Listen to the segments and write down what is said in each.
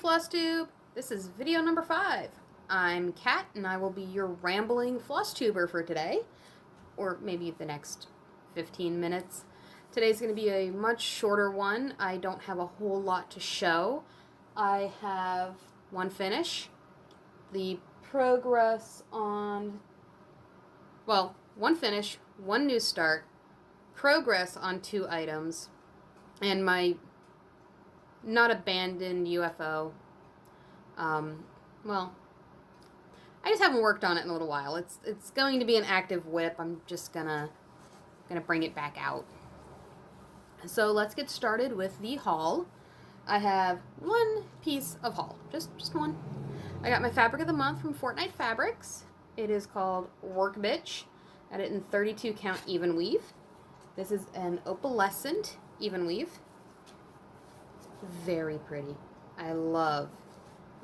Flosstube! This is video number 5. I'm Kat, and I will be your rambling Flosstuber for today, or maybe the next 15 minutes. Today's going to be a much shorter one. I don't have a whole lot to show. I have one finish, the progress on, well, one finish, one new start, progress on 2 items, and my not abandoned UFO. Well, I just haven't worked on it in a little while. It's going to be an active whip. I'm just gonna bring it back out. So let's get started with the haul. I have one piece of haul, just one. I got my fabric of the month from Fortnite Fabrics. It is called Work Bitch. Got it in 32 count even weave. This is an opalescent even weave. Very pretty. I love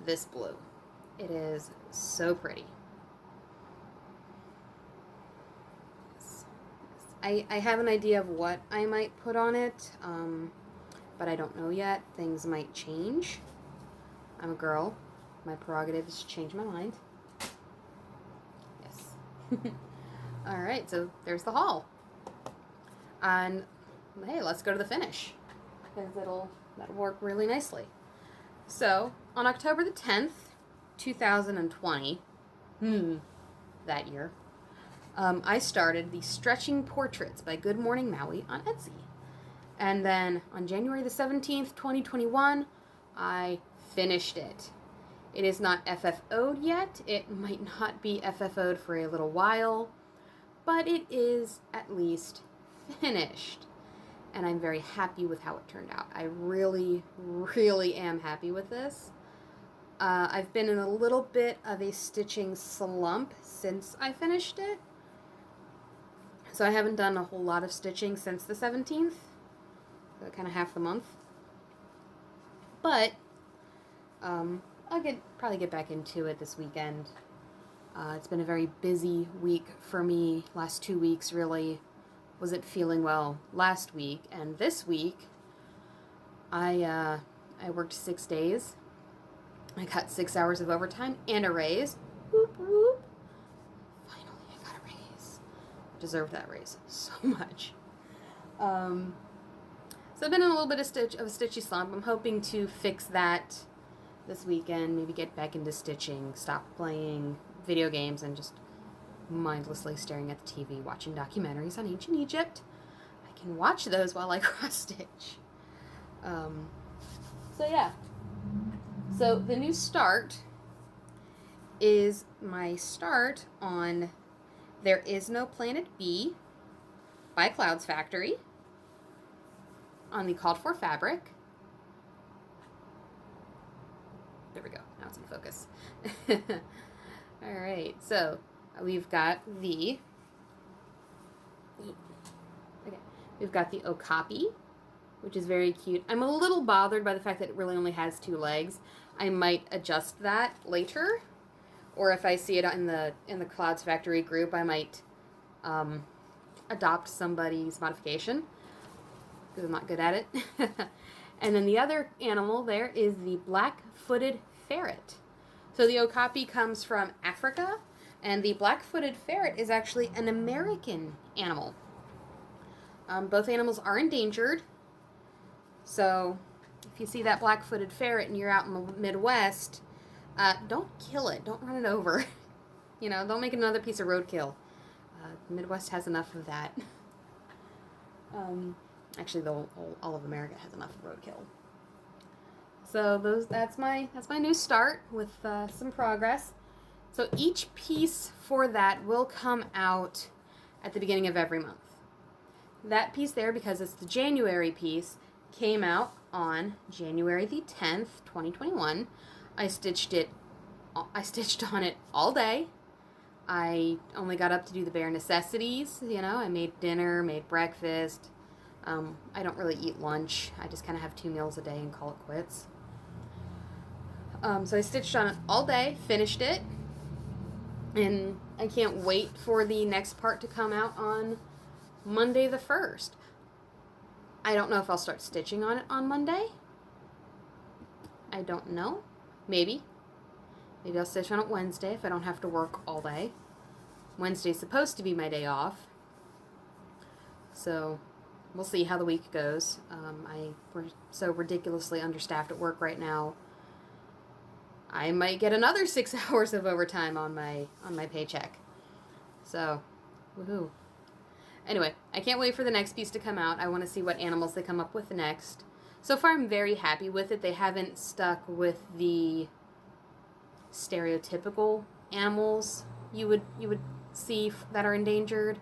this blue. It is so pretty. I have an idea of what I might put on it, but I don't know yet. Things might change. I'm a girl. My prerogative is to change my mind. Yes. Alright, so there's the haul. And hey, let's go to the finish, because that'll work really nicely. So, on October the 10th, 2020, that year, I started the Stretching Portraits by Good Morning Maui on Etsy. And then on January the 17th, 2021, I finished it. It is not FFO'd yet. It might not be FFO'd for a little while, but it is at least finished. And I'm very happy with how it turned out. I really, really am happy with this. I've been in a little bit of a stitching slump since I finished it. So I haven't done a whole lot of stitching since the 17th. So kind of half the month. But I'll probably get back into it this weekend. It's been a very busy week for me. Last 2 weeks really wasn't feeling well last week, and this week I worked 6 days. I got 6 hours of overtime and a raise. Whoop whoop. Finally, I got a raise. Deserved that raise so much. So I've been in a little bit of a stitchy slump. I'm hoping to fix that this weekend. Maybe get back into stitching, stop playing video games, and just mindlessly staring at the TV, watching documentaries on ancient Egypt. I can watch those while I cross-stitch. So yeah. So the new start is my start on There Is No Planet B by Clouds Factory on the called for fabric. There we go. Now it's in focus. Alright, so we've got the okapi, which is very cute. I'm a little bothered by the fact that it really only has 2 legs. I might adjust that later, or if I see it in the Clouds Factory group, I might adopt somebody's modification, because I'm not good at it. And then the other animal there is the black-footed ferret. So the okapi comes from Africa, and the black-footed ferret is actually an American animal. Both animals are endangered. So if you see that black-footed ferret and you're out in the Midwest, don't kill it. Don't run it over. Don't make it another piece of roadkill. The Midwest has enough of that. Actually, all of America has enough of roadkill. So that's my new start with some progress. So each piece for that will come out at the beginning of every month. That piece there, because it's the January piece, came out on January the 10th, 2021. I stitched on it all day. I only got up to do the bare necessities. I made dinner, made breakfast. I don't really eat lunch. I just kind of have 2 meals a day and call it quits. So I stitched on it all day, finished it, and I can't wait for the next part to come out on Monday the 1st. I don't know if I'll start stitching on it on Monday. I don't know. Maybe. Maybe I'll stitch on it Wednesday if I don't have to work all day. Wednesday's supposed to be my day off. So we'll see how the week goes. We're so ridiculously understaffed at work right now. I might get another 6 hours of overtime on my paycheck. So, woohoo. Anyway, I can't wait for the next piece to come out. I want to see what animals they come up with next. So far, I'm very happy with it. They haven't stuck with the stereotypical animals you would see that are endangered.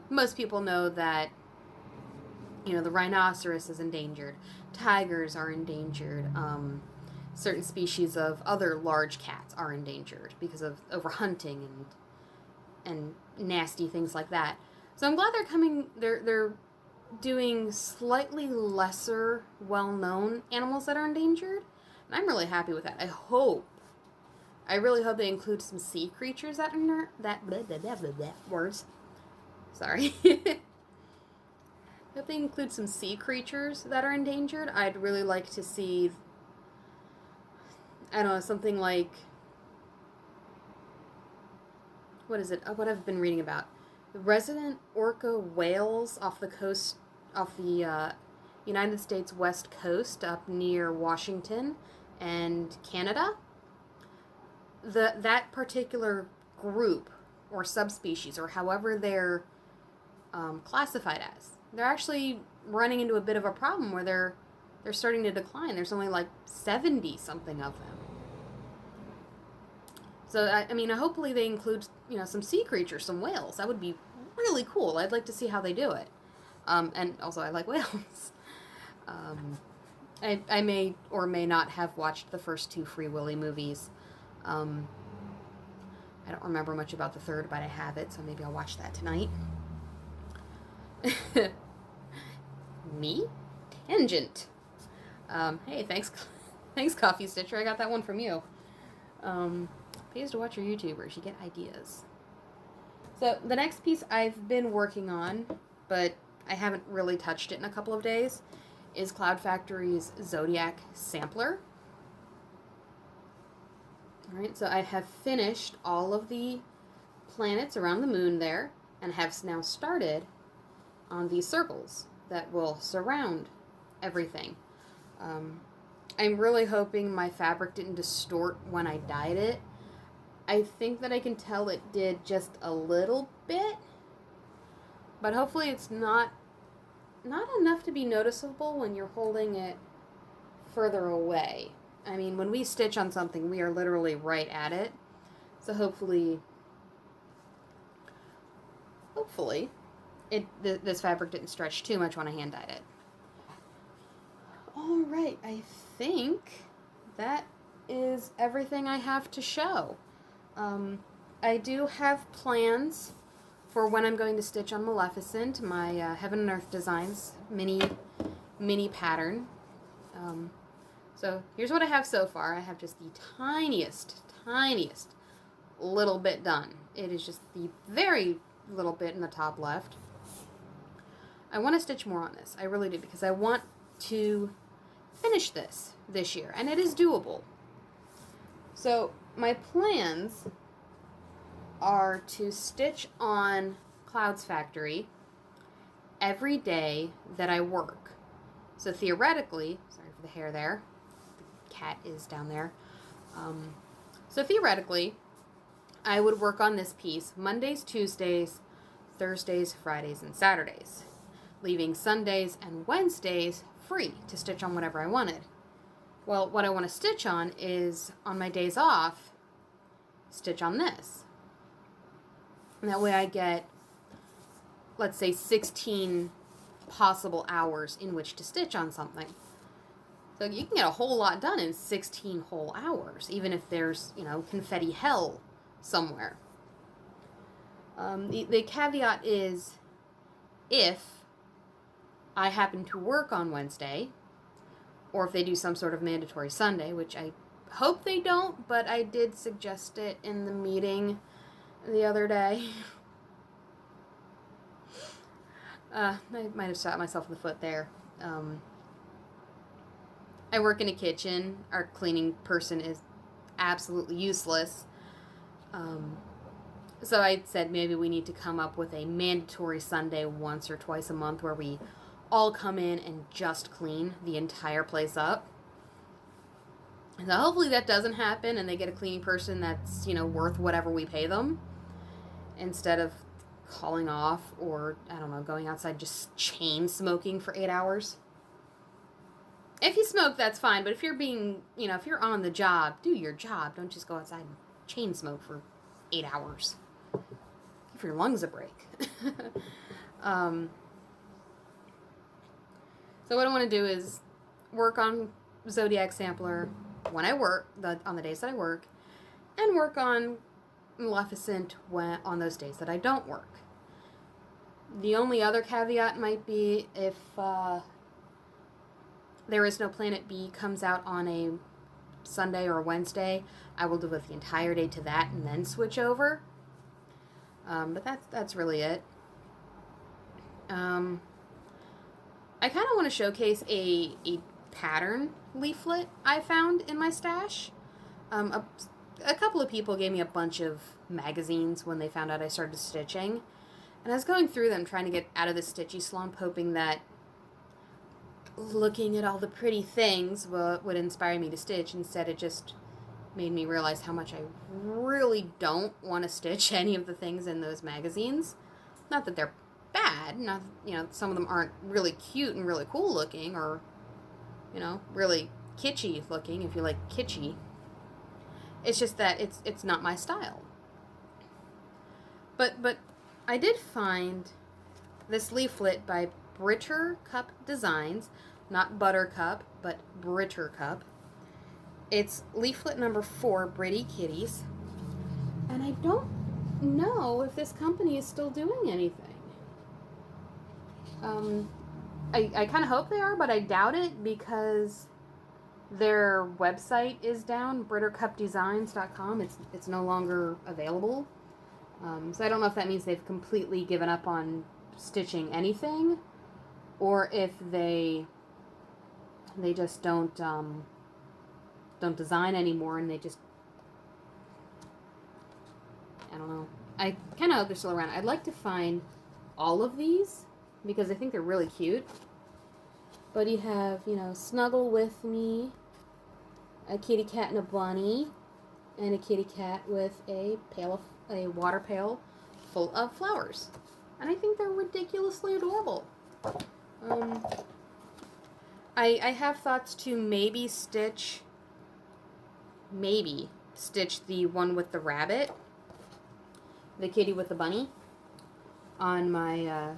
Most people know that, the rhinoceros is endangered. Tigers are endangered. Certain species of other large cats are endangered because of overhunting and nasty things like that. So I'm glad they're doing slightly lesser well-known animals that are endangered. And I'm really happy with that. I really hope they include some sea creatures that are words. Sorry. Hope they include some sea creatures that are endangered. I'd really like to see, I don't know, something like, what is it? What I've been reading about. The resident orca whales off the United States West Coast up near Washington and Canada. That particular group or subspecies, or however they're classified as, they're actually running into a bit of a problem where they're starting to decline. There's only like 70 something of them. So hopefully they include some sea creatures, some whales. That would be really cool. I'd like to see how they do it. And also I like whales. I may or may not have watched the first 2 Free Willy movies. I don't remember much about the third, but I have it, so maybe I'll watch that tonight. Me? Tangent. Hey, thanks Coffee Stitcher. I got that one from you. Pays to watch your YouTubers. You get ideas. So the next piece I've been working on, but I haven't really touched it in a couple of days, is Cloud Factory's Zodiac Sampler. Alright, so I have finished all of the planets around the moon there, and have now started on these circles that will surround everything. I'm really hoping my fabric didn't distort when I dyed it. I think that I can tell it did just a little bit, but hopefully it's not enough to be noticeable when you're holding it further away. I mean, when we stitch on something, we are literally right at it. So hopefully this fabric didn't stretch too much when I hand dyed it. Alright, I think that is everything I have to show. I do have plans for when I'm going to stitch on Maleficent, my Heaven and Earth Designs mini pattern. So here's what I have so far. I have just the tiniest little bit done. It is just the very little bit in the top left. I want to stitch more on this. I really do, because I want to finish this year, and it is doable. So my plans are to stitch on Cloud's Factory every day that I work. So theoretically, sorry for the hair there, the cat is down there. So theoretically, I would work on this piece Mondays, Tuesdays, Thursdays, Fridays, and Saturdays, leaving Sundays and Wednesdays free to stitch on whatever I wanted. Well, what I want to stitch on is, on my days off, stitch on this. And that way I get, let's say, 16 possible hours in which to stitch on something. So you can get a whole lot done in 16 whole hours, even if there's, confetti hell somewhere. The caveat is, if I happen to work on Wednesday, or if they do some sort of mandatory Sunday, which I hope they don't, but I did suggest it in the meeting the other day. I might have shot myself in the foot there. I work in a kitchen. Our cleaning person is absolutely useless. So I said maybe we need to come up with a mandatory Sunday once or twice a month where we all come in and just clean the entire place up. So hopefully that doesn't happen and they get a cleaning person that's, worth whatever we pay them instead of calling off or, I don't know, going outside just chain smoking for 8 hours. If you smoke, that's fine, but if you're if you're on the job, do your job. Don't just go outside and chain smoke for 8 hours. Give your lungs a break. So what I want to do is work on Zodiac Sampler when I work, on the days that I work, and work on Maleficent on those days that I don't work. The only other caveat might be if There Is No Planet B comes out on a Sunday or a Wednesday, I will devote the entire day to that and then switch over. But that's really it. I kind of want to showcase a pattern leaflet I found in my stash. A couple of people gave me a bunch of magazines when they found out I started stitching. And I was going through them trying to get out of the stitchy slump, hoping that looking at all the pretty things would inspire me to stitch. Instead, it just made me realize how much I really don't want to stitch any of the things in those magazines. Not that they're bad. Not, some of them aren't really cute and really cool looking, or, really kitschy looking, if you like kitschy. It's just that it's not my style. But I did find this leaflet by Britter Cup Designs, not Buttercup, but Britter Cup. It's leaflet number 4, Britty Kitties. And I don't know if this company is still doing anything. I kind of hope they are, but I doubt it because their website is down, BritterCupDesigns.com. It's no longer available. So I don't know if that means they've completely given up on stitching anything, or if they just don't design anymore, and they just, I don't know. I kind of hope they're still around. I'd like to find all of these because I think they're really cute. But you have, Snuggle With Me, a kitty cat and a bunny, and a kitty cat with a water pail full of flowers. And I think they're ridiculously adorable. I have thoughts to maybe stitch the one with the rabbit, the kitty with the bunny, on my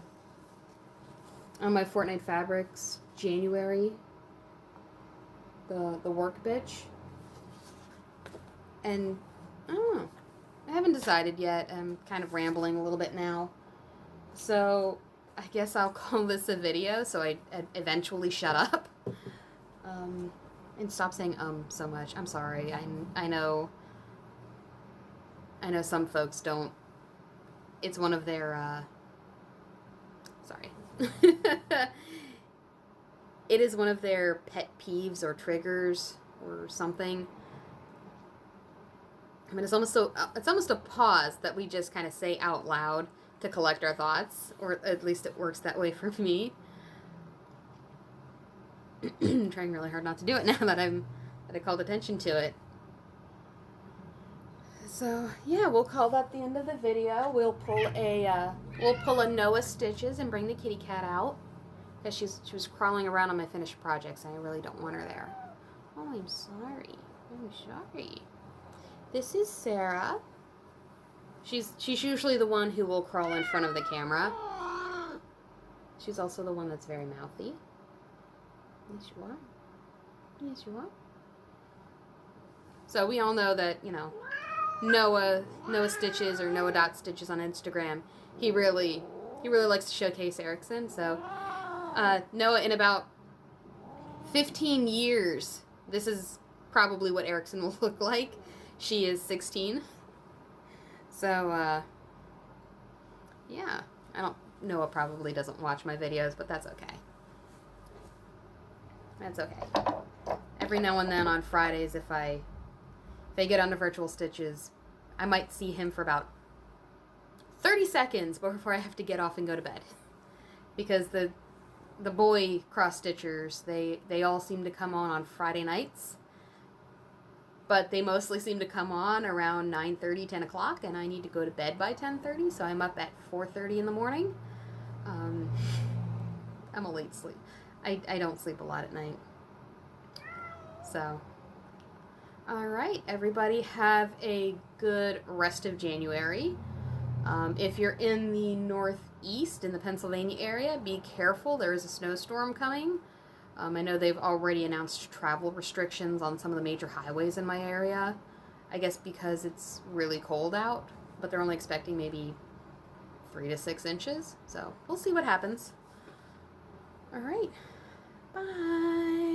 Fortnite Fabrics January, the work bitch. And I don't know. I haven't decided yet. I'm kind of rambling a little bit now. So I guess I'll call this a video so I eventually shut up. And stop saying so much. I'm sorry. I know some folks don't. It's one of their sorry. It is one of their pet peeves or triggers or something. I mean, it's almost a pause that we just kind of say out loud to collect our thoughts, or at least it works that way for me. I'm trying really hard not to do it now that I called attention to it. So yeah, we'll call that the end of the video. We'll pull a Noah Stitches and bring the kitty cat out because she was crawling around on my finished projects and I really don't want her there. Oh, I'm sorry. This is Sarah. She's usually the one who will crawl in front of the camera. She's also the one that's very mouthy. Yes, you are. Yes, you are. So we all know that, Noah Stitches or Noah.Stitches on Instagram. He really likes to showcase Erickson. So Noah, in about 15 years, this is probably what Erickson will look like. She is 16. So yeah, Noah probably doesn't watch my videos, but that's okay. That's okay. every now and then on Fridays, if I get onto virtual stitches, I might see him for about 30 seconds before I have to get off and go to bed. Because the boy cross stitchers, they all seem to come on Friday nights. But they mostly seem to come on around 9:30, 10 o'clock, and I need to go to bed by 10:30, so I'm up at 4:30 in the morning. I'm a late sleep. I don't sleep a lot at night. So, all right, everybody have a good rest of January. If you're in the Northeast, in the Pennsylvania area, be careful. There is a snowstorm coming. I know they've already announced travel restrictions on some of the major highways in my area. I guess because it's really cold out, but they're only expecting maybe 3 to 6 inches. So we'll see what happens. All right. Bye.